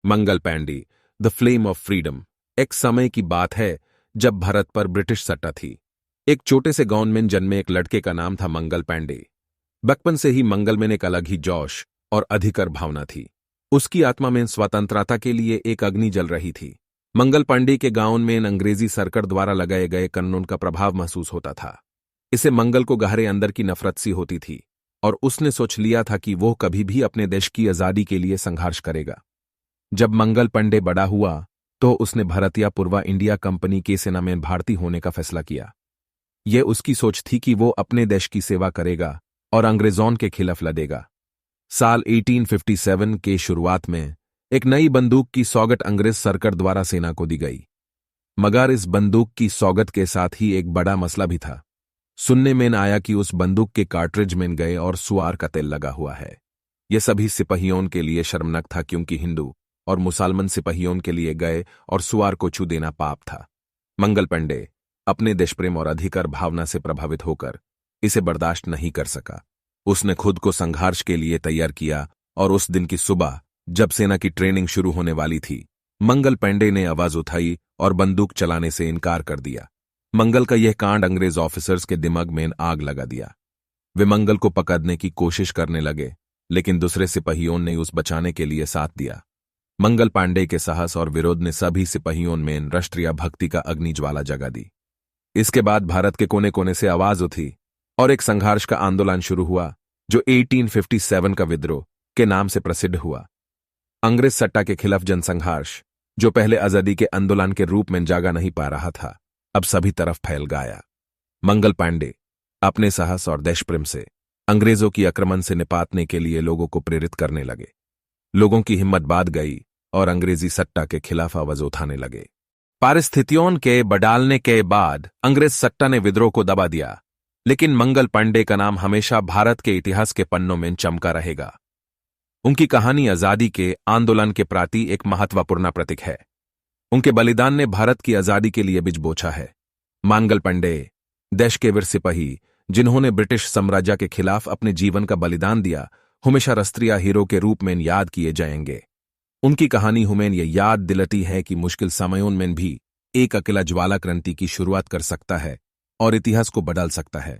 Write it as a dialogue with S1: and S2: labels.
S1: Mangal Pandey, the flame of freedom. एक समय की बात है जब भारत पर ब्रिटिश सत्ता थी। एक छोटे से गांव में जन्मे एक लड़के का नाम था मंगल पांडे। बचपन से ही मंगल में एक अलग ही जोश और अधिकार भावना थी। उसकी आत्मा में स्वतंत्रता के लिए एक अग्नि जल रही थी। मंगल पांडे के गांव में अंग्रेजी सरकार द्वारा लगाए गए कानून का प्रभाव महसूस होता था। इसे मंगल को गहरे अंदर की नफरत सी होती थी और उसने सोच लिया था कि वो कभी भी अपने देश की आजादी के लिए संघर्ष करेगा। जब मंगल पांडे बड़ा हुआ तो उसने भारतीय पूर्व इंडिया कंपनी की सेना में भर्ती होने का फैसला किया। यह उसकी सोच थी कि वो अपने देश की सेवा करेगा और अंग्रेजों के खिलाफ लड़ेगा। साल 1857 के शुरुआत में एक नई बंदूक की सौगात अंग्रेज सरकार द्वारा सेना को दी गई। मगर इस बंदूक की सौगात के साथ ही एक बड़ा मसला भी था। सुनने में आया कि उस बंदूक के कार्ट्रिज में गए और सुअर का तेल लगा हुआ है। यह सभी सिपाहियों के लिए शर्मनाक था, क्योंकि हिंदू और मुसलमान सिपाहियों के लिए गए और सुअर को छू देना पाप था। मंगल पांडे अपने देशप्रेम और अधिकार भावना से प्रभावित होकर इसे बर्दाश्त नहीं कर सका। उसने खुद को संघर्ष के लिए तैयार किया और उस दिन की सुबह जब सेना की ट्रेनिंग शुरू होने वाली थी, मंगल पांडे ने आवाज उठाई और बंदूक चलाने से इनकार कर दिया। मंगल का यह कांड अंग्रेज ऑफिसर्स के दिमाग में आग लगा दिया। वे मंगल को पकड़ने की कोशिश करने लगे, लेकिन दूसरे सिपाहियों ने उस बचाने के लिए साथ दिया। मंगल पांडे के साहस और विरोध ने सभी सिपाहियों में राष्ट्रीय भक्ति का अग्नि ज्वाला जगा दी। इसके बाद भारत के कोने कोने से आवाज उठी और एक संघर्ष का आंदोलन शुरू हुआ, जो 1857 का विद्रोह के नाम से प्रसिद्ध हुआ। अंग्रेज सत्ता के खिलाफ जनसंघर्ष, जो पहले आजादी के आंदोलन के रूप में जागा नहीं पा रहा था, अब सभी तरफ फैल गया। मंगल पांडे अपने साहस और देशप्रेम से अंग्रेजों की आक्रमण से निपटने के लिए लोगों को प्रेरित करने लगे। लोगों की हिम्मत बांध गई और अंग्रेजी सत्ता के खिलाफ आवाज उठाने लगे। परिस्थितियों के बदलने के बाद अंग्रेज सत्ता ने विद्रोह को दबा दिया, लेकिन मंगल पांडे का नाम हमेशा भारत के इतिहास के पन्नों में चमका रहेगा। उनकी कहानी आजादी के आंदोलन के प्रति एक महत्वपूर्ण प्रतीक है। उनके बलिदान ने भारत की आजादी के लिए बीज बोछा है। मंगल पांडे देश के वीर सिपाही, जिन्होंने ब्रिटिश साम्राज्य के खिलाफ अपने जीवन का बलिदान दिया, हमेशा राष्ट्रीय हीरो के रूप में याद किए जाएंगे। उनकी कहानी हमें यह याद दिलाती है कि मुश्किल समयों में भी एक अकेला ज्वाला क्रांति की शुरुआत कर सकता है और इतिहास को बदल सकता है।